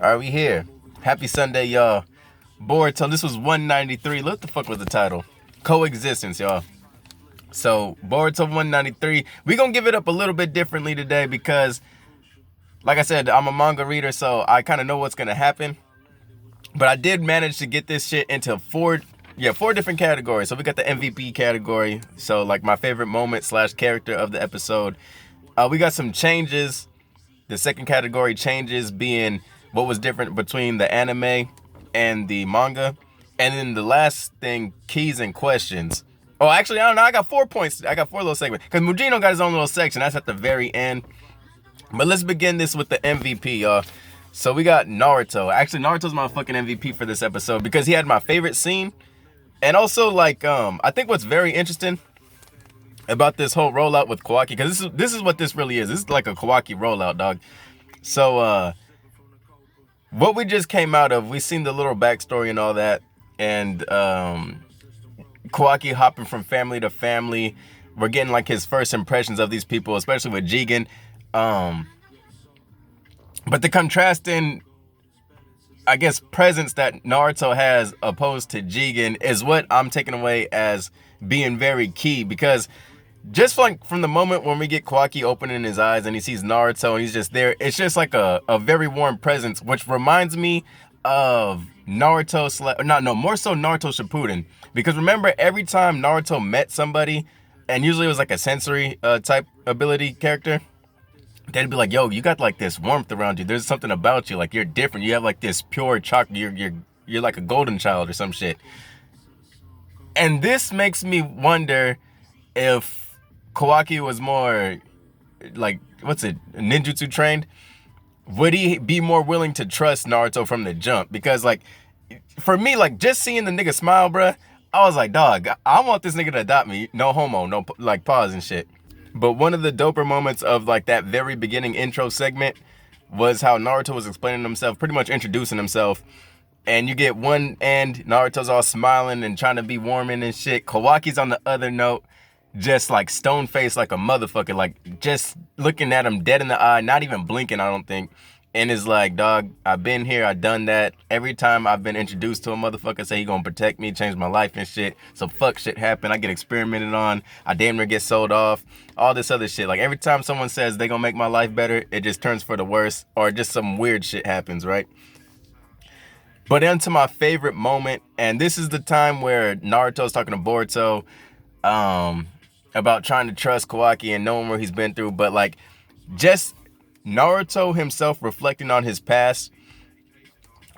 All right, we here. Happy Sunday, y'all. Boruto. This was 193. What the fuck was the title? Coexistence, y'all. So Boruto 193. We gonna give it up a little bit differently today because, like I said, I'm a manga reader, so I kind of know what's gonna happen. But I did manage to get this shit into four different categories. So we got the MVP category. So like my favorite moment slash character of the episode. We got some changes. The second category changes being what was different between the anime and the manga. And then the last thing, keys and questions. Oh, actually, I don't know. I got 4 points. I got 4 little segments. Because Mugino got his own little section. That's at the very end. But let's begin this with the MVP, y'all. So we got Naruto. Actually, Naruto's my fucking MVP for this episode because he had my favorite scene. And also, like, I think what's very interesting about this whole rollout with Kawaki, because this is what this really is. This is like a Kawaki rollout, dog. So, what we just came out of, we seen the little backstory and all that, and Kawaki hopping from family to family. We're getting like his first impressions of these people, especially with Jigen. But the contrasting, I guess, presence that Naruto has opposed to Jigen is what I'm taking away as being very key, because just like from the moment when we get Kawaki opening his eyes and he sees Naruto and he's just there, it's just like a very warm presence, which reminds me of Naruto, more so Naruto Shippuden. Because remember, every time Naruto met somebody, and usually it was like a sensory type ability character, they'd be like, yo, you got like this warmth around you. There's something about you. Like, you're different. You have like this pure chocolate. You're like a golden child or some shit. And this makes me wonder if Kawaki was more like, ninjutsu trained. Would he be more willing to trust Naruto from the jump? Because like, for me, like, just seeing the nigga smile, bruh, I was like, dog, I want this nigga to adopt me. No homo, no like pause and shit. But one of the doper moments of like that very beginning intro segment was how Naruto was explaining himself, pretty much introducing himself. And you get one end, Naruto's all smiling and trying to be warming and shit. Kawaki's on the other note, just like stone faced like a motherfucker, like just looking at him dead in the eye, not even blinking, I don't think. And is like, dog, I've been here, I've done that. Every time I've been introduced to a motherfucker, say he gonna protect me, change my life and shit. So fuck shit happen. I get experimented on. I damn near get sold off. All this other shit. Like every time someone says they gonna make my life better, it just turns for the worse, or just some weird shit happens, right? But into my favorite moment, and this is the time where Naruto's talking to Boruto about trying to trust Kawaki and knowing where he's been through, but like just Naruto himself reflecting on his past.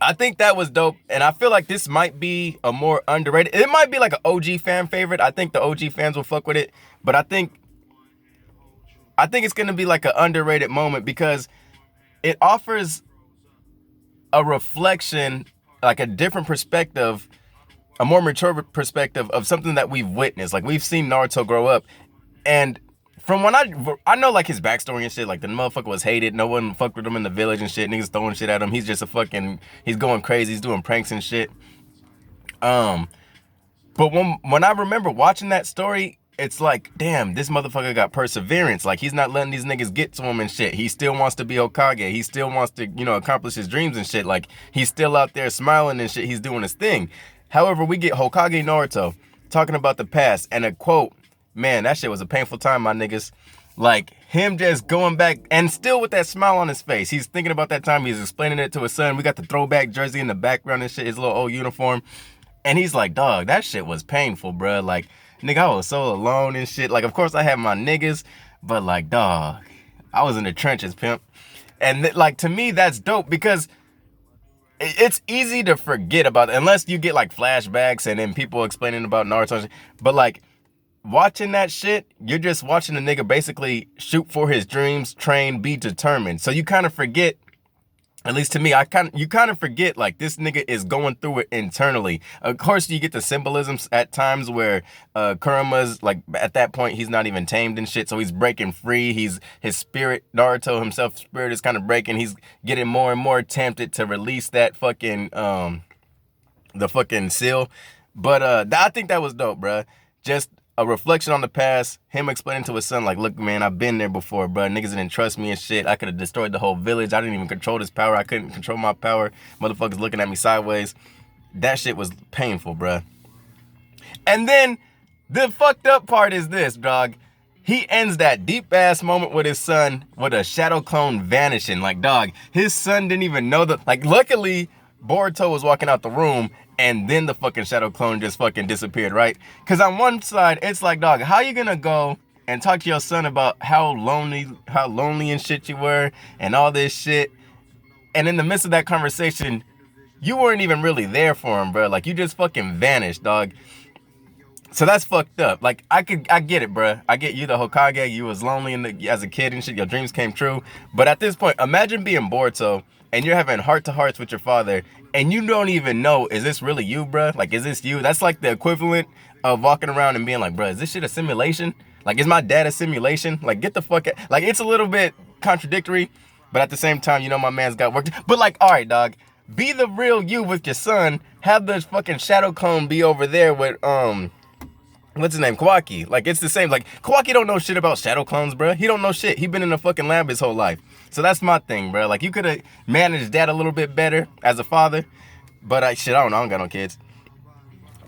I think that was dope, and I feel like this might be a more underrated. It might be like an OG fan favorite. I think the OG fans will fuck with it, but I think it's gonna be like an underrated moment because it offers a reflection, like a different perspective, a more mature perspective of something that we've witnessed. Like we've seen Naruto grow up, and from when I know like his backstory and shit, like the motherfucker was hated, no one fucked with him in the village and shit, niggas throwing shit at him, he's just he's going crazy, he's doing pranks and shit. But when I remember watching that story, it's like, damn, this motherfucker got perseverance. Like he's not letting these niggas get to him and shit. He still wants to be Hokage. He still wants to, accomplish his dreams and shit. Like he's still out there smiling and shit. He's doing his thing. However, we get Hokage Naruto talking about the past, and a quote, man, that shit was a painful time, my niggas. Like him just going back and still with that smile on his face. He's thinking about that time. He's explaining it to his son. We got the throwback jersey in the background and shit, his little old uniform. And he's like, dog, that shit was painful, bro. Like, nigga, I was so alone and shit. Like, of course I had my niggas, but like, dog, I was in the trenches, pimp. And like, to me, that's dope because it's easy to forget about it, unless you get like flashbacks and then people explaining about Naruto. But like, watching that shit, you're just watching a nigga basically shoot for his dreams, train, be determined. So you kind of forget, at least to me, you kind of forget like this nigga is going through it internally. Of course, you get the symbolisms at times where Kurama's like at that point he's not even tamed and shit, so he's breaking free. His spirit, Naruto himself, spirit is kind of breaking. He's getting more and more tempted to release that fucking the fucking seal. But I think that was dope, bruh. Just a reflection on the past, him explaining to his son, like, look, man, I've been there before, bro. Niggas didn't trust me and shit. I could have destroyed the whole village. I didn't even control this power. I couldn't control my power. Motherfuckers looking at me sideways. That shit was painful, bro. And then the fucked up part is this, dog. He ends that deep-ass moment with his son with a shadow clone vanishing. Like, dog, his son didn't even know that. Like, luckily, Boruto was walking out the room, and then the fucking shadow clone just fucking disappeared, right? Because on one side, it's like, dog, how you gonna go and talk to your son about how lonely and shit you were and all this shit, and in the midst of that conversation, you weren't even really there for him, bro. Like, you just fucking vanished, dog. So that's fucked up. Like, I get it, bro. I get you, the Hokage. You was lonely as a kid and shit. Your dreams came true. But at this point, imagine being Boruto and you're having heart-to-hearts with your father and you don't even know, is this really you, bro? Like, is this you? That's like the equivalent of walking around and being like, bro, is this shit a simulation? Like, is my dad a simulation? Like, get the fuck out. Like, it's a little bit contradictory, but at the same time, you know my man's got work. But like, all right, dog. Be the real you with your son. Have the fucking shadow clone be over there with, what's his name? Kawaki. Like, it's the same. Like, Kawaki don't know shit about shadow clones, bro. He don't know shit. He been in a fucking lab his whole life. So that's my thing, bro. Like, you could have managed that a little bit better as a father. But I don't know. I don't got no kids.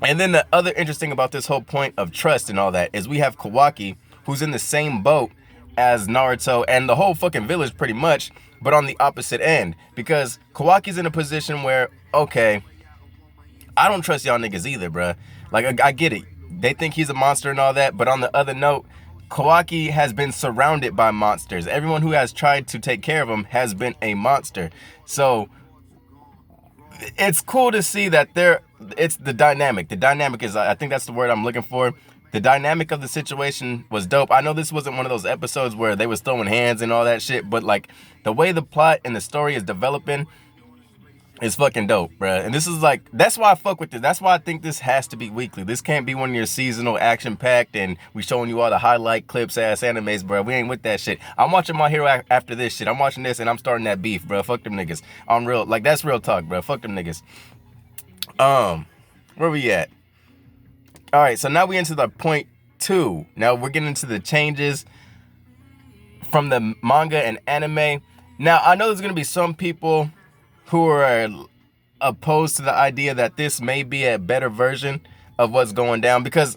And then the other interesting about this whole point of trust and all that is we have Kawaki, who's in the same boat as Naruto and the whole fucking village pretty much, but on the opposite end. Because Kawaki's in a position where, okay, I don't trust y'all niggas either, bro. Like, I get it. They think he's a monster and all that, but on the other note, Kawaki has been surrounded by monsters. Everyone who has tried to take care of him has been a monster. So it's cool to see that it's the dynamic. The dynamic is, I think that's the word I'm looking for. The dynamic of the situation was dope. I know this wasn't one of those episodes where they was throwing hands and all that shit, but like the way the plot and the story is developing, it's fucking dope, bruh. And this is like, that's why I fuck with this. That's why I think this has to be weekly. This can't be one of your seasonal action-packed and we showing you all the highlight clips ass animes, bruh. We ain't with that shit. I'm watching My Hero after this shit. I'm watching this and I'm starting that beef, bruh. Fuck them niggas. I'm real, like, that's real talk, bruh. Fuck them niggas. Where we at? All right, so now we into the point 2. Now we're getting into the changes from the manga and anime. Now, I know there's gonna be some people who are opposed to the idea that this may be a better version of what's going down, because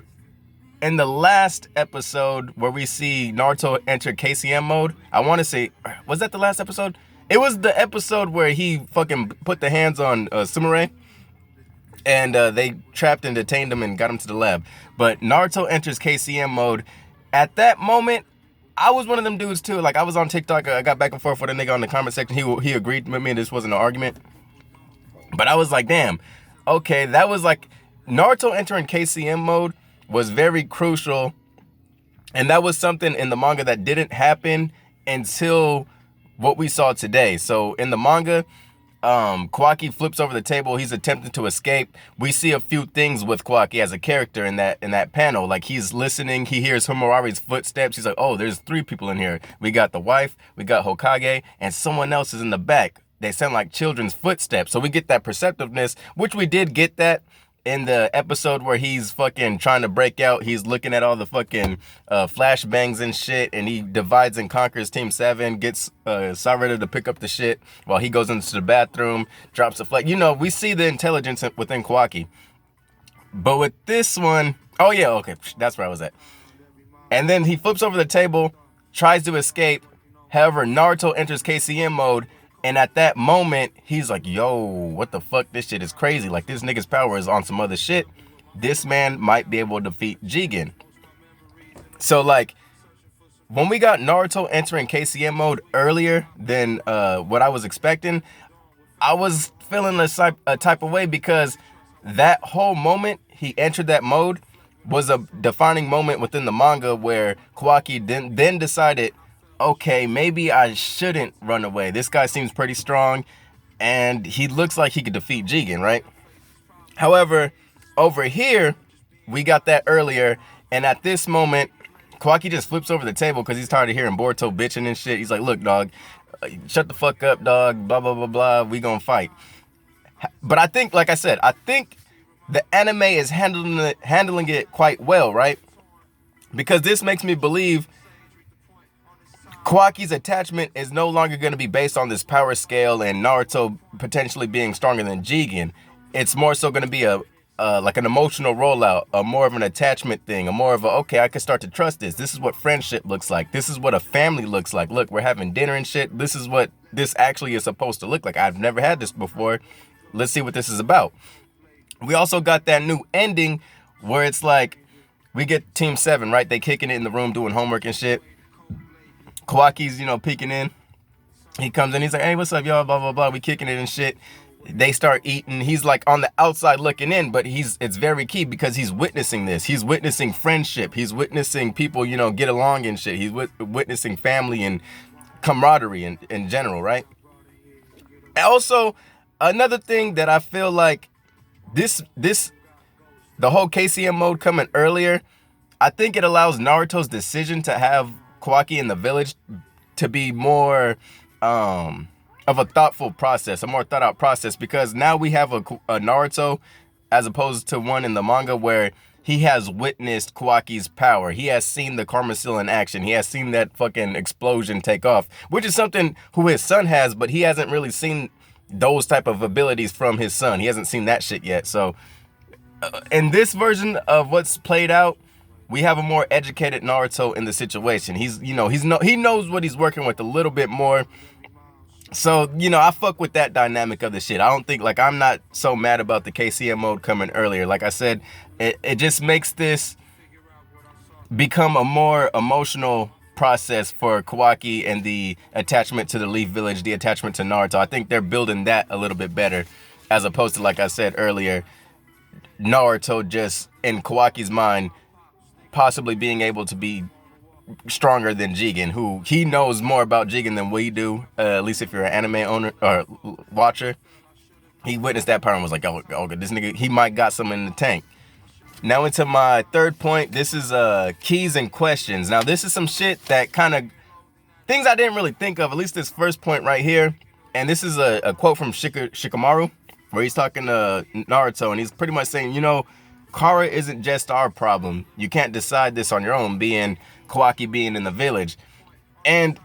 in the last episode where we see Naruto enter KCM mode, I want to say, was that the last episode? It was the episode where he fucking put the hands on Sumire and they trapped and detained him and got him to the lab. But Naruto enters KCM mode. At that moment, I was one of them dudes too. Like, I was on TikTok. I got back and forth with a nigga on the comment section. He agreed with me and this wasn't an argument. But I was like, damn, okay, that was like, Naruto entering KCM mode was very crucial. And that was something in the manga that didn't happen until what we saw today. So in the manga, Kawaki flips over the table. He's attempting to escape. We see a few things with Kawaki as a character in that panel. Like, he's listening. He hears Homurare's footsteps. He's like, oh, there's 3 people in here. We got the wife, we got Hokage, and someone else is in the back. They sound like children's footsteps. So we get that perceptiveness, which we did get that in the episode where he's fucking trying to break out. He's looking at all the fucking flashbangs and shit, and he divides and conquers Team 7, gets Sarada to pick up the shit while he goes into the bathroom, drops a flag. You know, we see the intelligence within Kawaki. But with this one, oh yeah, okay, that's where I was at. And then he flips over the table, tries to escape. However, Naruto enters KCM mode, and at that moment, he's like, yo, what the fuck? This shit is crazy. Like, this nigga's power is on some other shit. This man might be able to defeat Jigen. So, like, when we got Naruto entering KCM mode earlier than what I was expecting, I was feeling a type of way, because that whole moment he entered that mode was a defining moment within the manga where Kawaki then decided, okay, maybe I shouldn't run away. This guy seems pretty strong, and he looks like he could defeat Jigen, right? However, over here, we got that earlier, and at this moment, Kawaki just flips over the table because he's tired of hearing Boruto bitching and shit. He's like, look, dog, shut the fuck up, dog, blah, blah, blah, blah, we gonna fight. But I think, like I said, I think the anime is handling it quite well, right? because this makes me believe Kawaki's attachment is no longer going to be based on this power scale and Naruto potentially being stronger than Jigen. It's more so going to be a like an emotional rollout, a more of an attachment thing, a more of a, okay, I can start to trust this. This is what friendship looks like. This is what a family looks like. Look, we're having dinner and shit. This is what this actually is supposed to look like. I've never had this before. Let's see what this is about. We also got that new ending where it's like, we get Team 7, right? They kicking it in the room doing homework and shit. Kawaki's, peeking in. He comes in, he's like, hey, what's up, y'all? Blah, blah, blah. We kicking it and shit. They start eating. He's like on the outside looking in, but it's very key because he's witnessing this. He's witnessing friendship. He's witnessing people, get along and shit. He's witnessing family and camaraderie in general, right? And also, another thing that I feel like the whole KCM mode coming earlier, I think it allows Naruto's decision to have Kawaki in the village to be more of a thoughtful process, a more thought out process, because now we have a Naruto as opposed to one in the manga where he has witnessed Kawaki's power. He has seen the Karma Seal in action. He has seen that fucking explosion take off, which is something who his son has, but he hasn't really seen those type of abilities from his son. He hasn't seen that shit yet. So in this version of what's played out, we have a more educated Naruto in the situation. He knows what he's working with a little bit more. So, I fuck with that dynamic of the shit. I don't think, I'm not so mad about the KCM mode coming earlier. Like I said, it just makes this become a more emotional process for Kawaki and the attachment to the Leaf Village, the attachment to Naruto. I think they're building that a little bit better, as opposed to, like I said earlier, Naruto just, in Kawaki's mind, possibly being able to be stronger than Jigen, who he knows more about Jigen than we do, at least if you're an anime owner or watcher. He witnessed that power and was like, oh, this nigga, he might got something in the tank. Now into my third point, this is keys and questions. Now this is some shit that kind of, things I didn't really think of, at least this first point right here. And this is a quote from Shikamaru, where he's talking to Naruto, and he's pretty much saying, Kara isn't just our problem. You can't decide this on your own, being Kawaki being in the village. And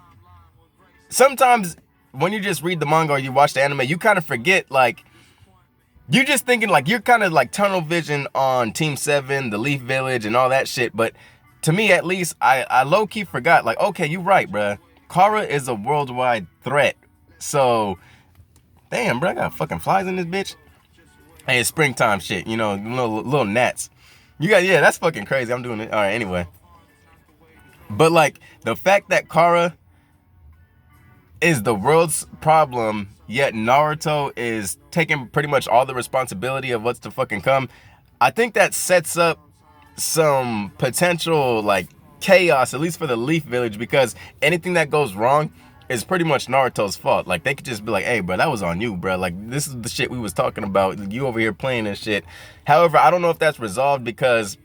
sometimes when you just read the manga or you watch the anime, you kind of forget, you're just thinking, you're kind of tunnel vision on Team 7, the Leaf Village, and all that shit. But to me, at least, I low-key forgot, okay, you're right, bruh. Kara is a worldwide threat. So, damn, bruh, I got fucking flies in this bitch. Hey, it's springtime shit, little gnats. That's fucking crazy. I'm doing it. All right, anyway. But, the fact that Kara is the world's problem, yet Naruto is taking pretty much all the responsibility of what's to fucking come, I think that sets up some potential, chaos, at least for the Leaf Village, because anything that goes wrong is pretty much Naruto's fault. They could just be like, hey, bro, that was on you, bro. This is the shit we was talking about. You over here playing and shit. However, I don't know if that's resolved because,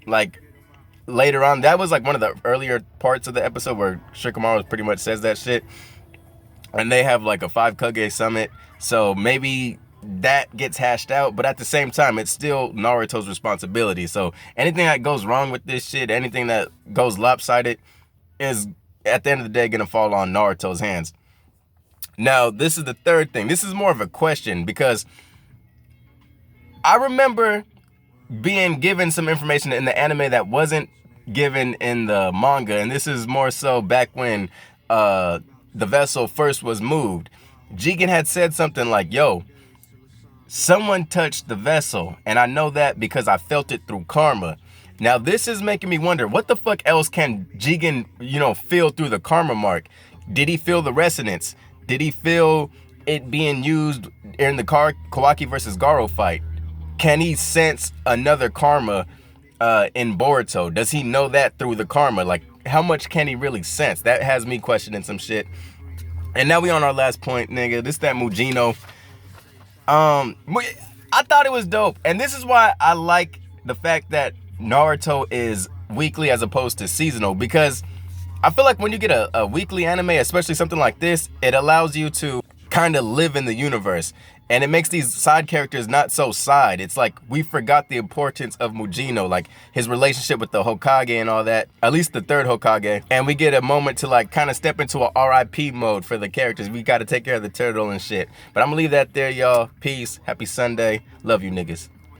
later on, that was, one of the earlier parts of the episode where Shikamaru pretty much says that shit. And they have, a 5 Kage summit. So maybe that gets hashed out. But at the same time, it's still Naruto's responsibility. So anything that goes wrong with this shit, anything that goes lopsided is, at the end of the day, going to fall on Naruto's hands. Now, this is the third thing. This is more of a question because I remember being given some information in the anime that wasn't given in the manga. And this is more so back when the vessel first was moved. Jigen had said something like, yo, someone touched the vessel. And I know that because I felt it through karma. Now, this is making me wonder, what the fuck else can Jigen, feel through the karma mark? Did he feel the resonance? Did he feel it being used in the Kawaki versus Garo fight? Can he sense another karma in Boruto? Does he know that through the karma? How much can he really sense? That has me questioning some shit. And now we on our last point, nigga. This that Mugino. I thought it was dope. And this is why I like the fact that Naruto is weekly as opposed to seasonal, because I feel like when you get a weekly anime, especially something like this, it allows you to kind of live in the universe. And it makes these side characters not so side. It's like we forgot the importance of Mugino, like his relationship with the Hokage and all that, at least the third Hokage. And we get a moment to like kind of step into a RIP mode for the characters. We got to take care of the turtle and shit. But I'm gonna leave that there, y'all. Peace. Happy Sunday. Love you niggas.